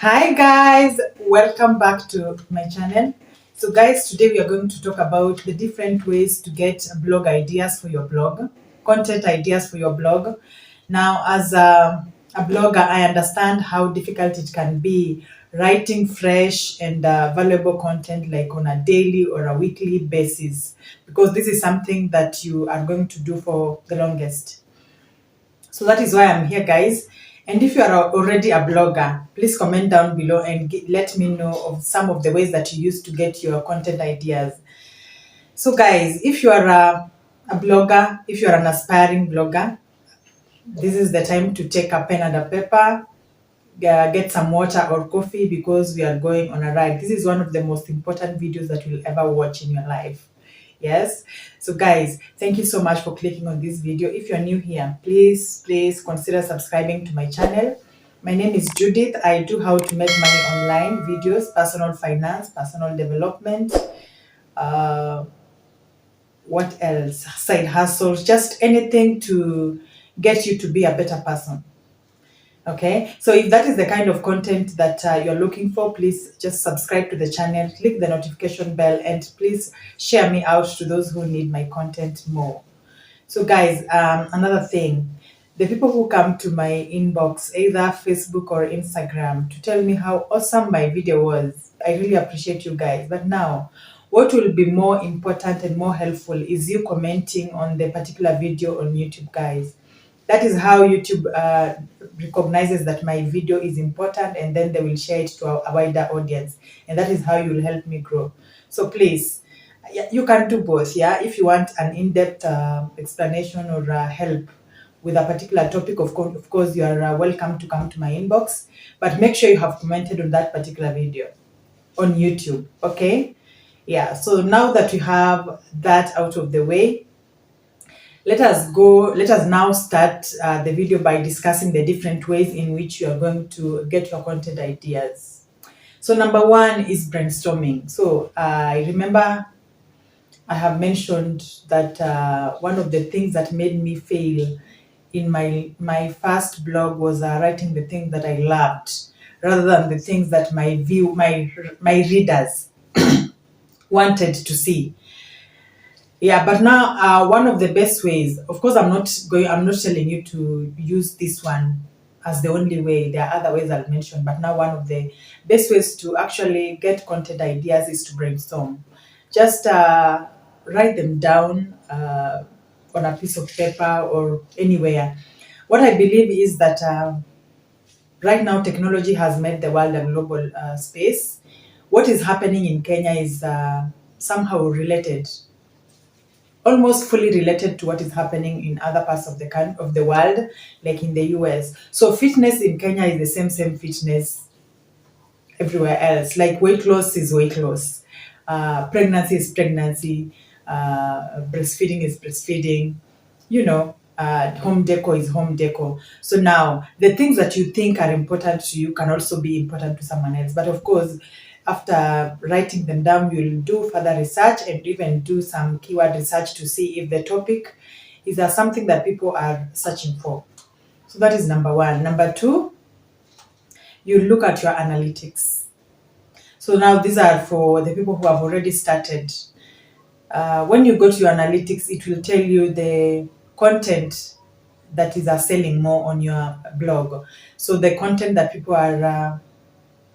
Hi guys, welcome back to my channel. So guys, today we are going to talk about the different ways to get blog ideas for your blog, content ideas for your blog. Now, as a blogger, I understand how difficult it can be writing fresh and valuable content like on a daily or a weekly basis, because this is something that you are going to do for the longest. So that is why I'm here, guys. And if you are already a blogger, please comment down below and let me know of some of the ways that you use to get your content ideas. So, guys, if you are a blogger, if you are an aspiring blogger, this is the time to take a pen and a paper, get some water or coffee because we are going on a ride. This is one of the most important videos that you'll ever watch in your life. Yes. So guys, thank you so much for clicking on this video. If you're new here, please consider subscribing to my channel. My name is Judith. I do how to make money online videos, personal finance, personal development, uh, what else? Side hustles, just anything to get you to be a better person. Okay, so if that is the kind of content that you're looking for, please just subscribe to the channel, click the notification bell, and please share me out to those who need my content more. So, guys, another thing, the people who come to my inbox, either Facebook or Instagram, to tell me how awesome my video was, I really appreciate you guys. But now, what will be more important and more helpful is you commenting on the particular video on YouTube, guys. That is how YouTube recognizes that my video is important, and then they will share it to a wider audience, and that is how you will help me grow. So please, yeah, you can do both. Yeah, if you want an in-depth explanation or help with a particular topic, of course you are welcome to come to my inbox, but make sure you have commented on that particular video on YouTube. Okay, yeah. So now that we have that out of the way, let us now start the video by discussing the different ways in which you are going to get your content ideas. So number one is brainstorming. So I remember I have mentioned that one of the things that made me fail in my first blog was writing the things that I loved rather than the things that my readers wanted to see. Yeah, but now one of the best ways, of course, I'm not telling you to use this one as the only way. There are other ways I'll mention, but now one of the best ways to actually get content ideas is to brainstorm. Just write them down on a piece of paper or anywhere. What I believe is that right now technology has made the world a global space. What is happening in Kenya is somehow related, almost fully related to what is happening in other parts of the world, like in the US. So fitness in Kenya is the same fitness everywhere else. Like weight loss is weight loss, pregnancy is pregnancy, breastfeeding is breastfeeding. Home decor is home decor. So now the things that you think are important to you can also be important to someone else. But of course, after writing them down, you'll do further research and even do some keyword research to see if the topic is something that people are searching for. So that is number one. Number two, you look at your analytics. So now these are for the people who have already started. When you go to your analytics, it will tell you the content that is selling more on your blog. So the content that people are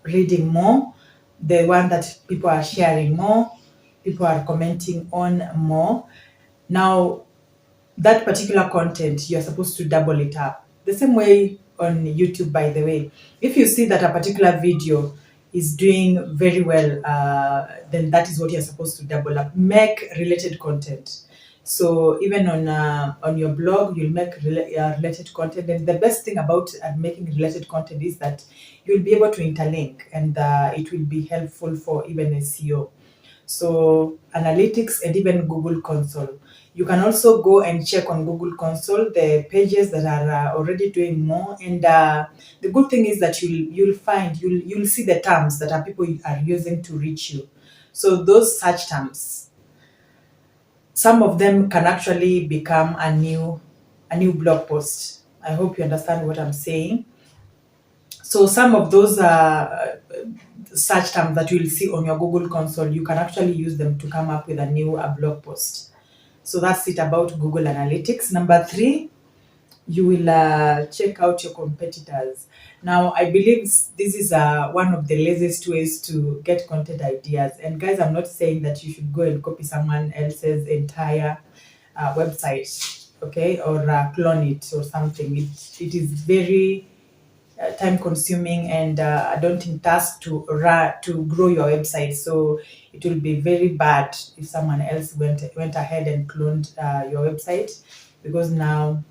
reading more, the one that people are sharing more, people are commenting on more. Now, that particular content, you're supposed to double it up. The same way on YouTube, by the way. If you see that a particular video is doing very well, then that is what you're supposed to double up. Make related content. So even on your blog, you'll make related content. And the best thing about making related content is that you'll be able to interlink, and it will be helpful for even SEO. So analytics and even Google Console. You can also go and check on Google Console the pages that are already doing more. And the good thing is that you'll see the terms that people are using to reach you. So those search terms, some of them can actually become a new blog post. I hope you understand what I'm saying. So some of those search terms that you'll see on your Google console, you can actually use them to come up with a new blog post. So that's it about Google Analytics. Number 3, you will check out your competitors. Now, I believe this is one of the laziest ways to get content ideas. And guys, I'm not saying that you should go and copy someone else's entire website, okay, or clone it or something. It is very time consuming and a daunting task to grow your website. So it will be very bad if someone else went ahead and cloned your website, because now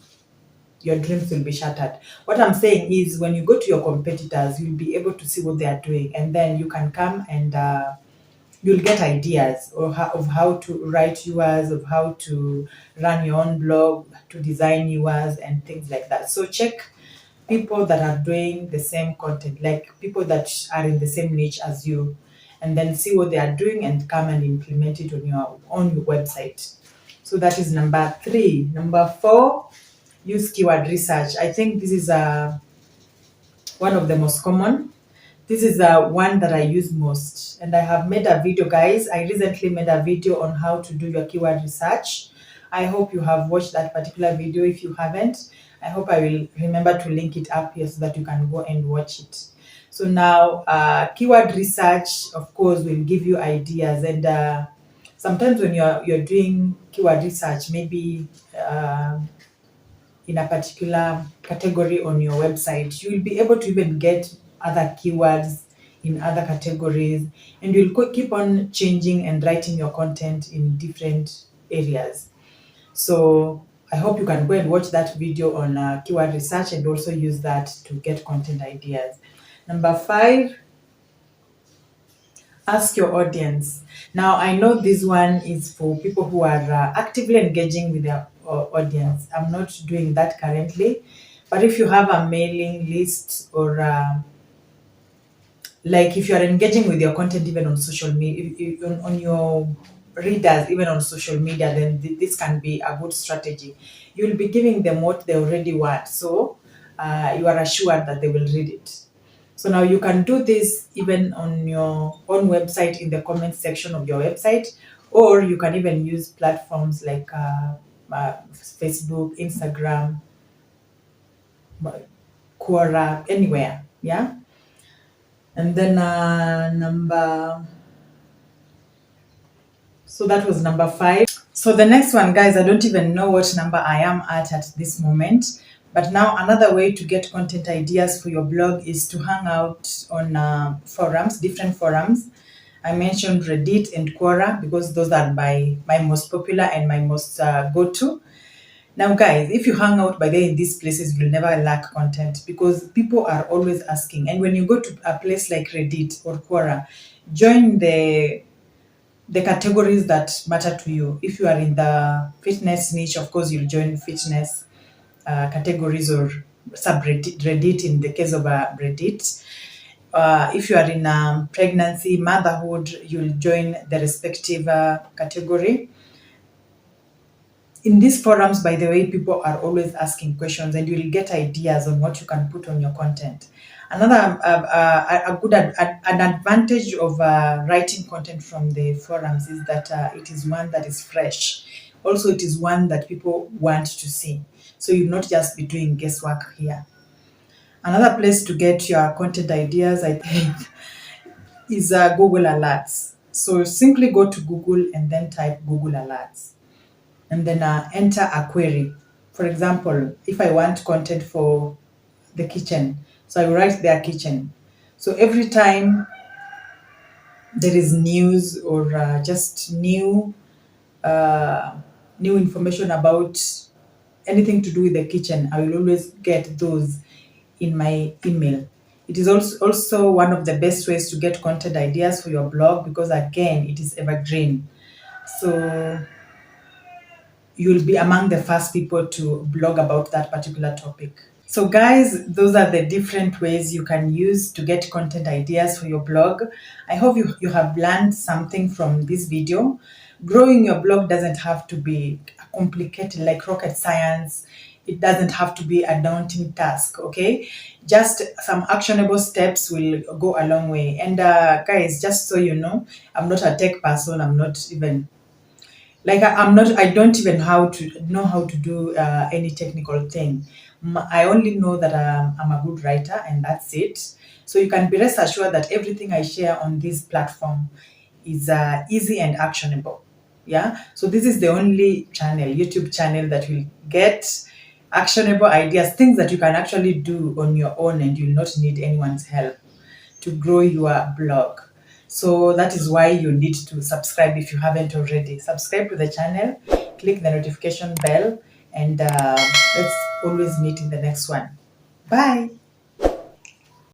your dreams will be shattered. What I'm saying is, when you go to your competitors, you'll be able to see what they are doing, and then you can come and you'll get ideas of how to write yours, of how to run your own blog, to design yours, and things like that. So check people that are doing the same content, like people that are in the same niche as you, and then see what they are doing and come and implement it on your own website. So that is number 3. Number 4, use keyword research. I think this is one of the most common. This is one that I use most, and I have made a video, guys. I recently made a video on how to do your keyword research. I hope you have watched that particular video. If you haven't, I hope I will remember to link it up here so that you can go and watch it. So now, keyword research, of course, will give you ideas, and sometimes when you're doing keyword research, maybe in a particular category on your website, you will be able to even get other keywords in other categories, and you'll keep on changing and writing your content in different areas. So I hope you can go and watch that video on keyword research and also use that to get content ideas. Number 5, ask your audience. Now, I know this one is for people who are actively engaging with their audience. I'm not doing that currently, but if you have a mailing list, or like if you are engaging with your content even on social media, on your readers, even on social media, then this can be a good strategy. You'll be giving them what they already want, so you are assured that they will read it. So now you can do this even on your own website, in the comment section of your website, or you can even use platforms like Facebook, Instagram, Quora, anywhere. Yeah. And then so that was number 5. So the next one, guys, I don't even know what number I am at this moment. But now another way to get content ideas for your blog is to hang out on forums, different forums. I mentioned Reddit and Quora because those are my most popular and my most go-to. Now, guys, if you hang out by there in these places, you'll never lack content because people are always asking. And when you go to a place like Reddit or Quora, join the categories that matter to you. If you are in the fitness niche, of course, you'll join fitness categories, or subreddit in the case of Reddit. If you are in pregnancy, motherhood, you'll join the respective category. In these forums, by the way, people are always asking questions, and you will get ideas on what you can put on your content. Another an advantage of writing content from the forums is that it is one that is fresh. Also, it is one that people want to see. So you'll not just be doing guesswork here. Another place to get your content ideas, I think, is Google Alerts. So simply go to Google and then type Google Alerts, and then enter a query. For example, if I want content for the kitchen, so I will write their kitchen. So every time there is news or just new information about anything to do with the kitchen, I will always get those in my email. It is also one of the best ways to get content ideas for your blog because, again, it is evergreen. So you'll be among the first people to blog about that particular topic. So guys, those are the different ways you can use to get content ideas for your blog. I hope you have learned something from this video. Growing your blog doesn't have to be complicated like rocket science. it doesn't have to be a daunting task, okay? Just some actionable steps will go a long way. And guys, just so you know, I'm not a tech person. I'm not even like I'm not. I don't even know how to do any technical thing. I only know that I'm a good writer, and that's it. So you can be rest assured that everything I share on this platform is easy and actionable. Yeah. So this is the only channel, YouTube channel, that will get actionable ideas, things that you can actually do on your own, and you'll not need anyone's help to grow your blog. So that is why you need to subscribe if you haven't already. Subscribe to the channel, click the notification bell, and let's always meet in the next one. Bye.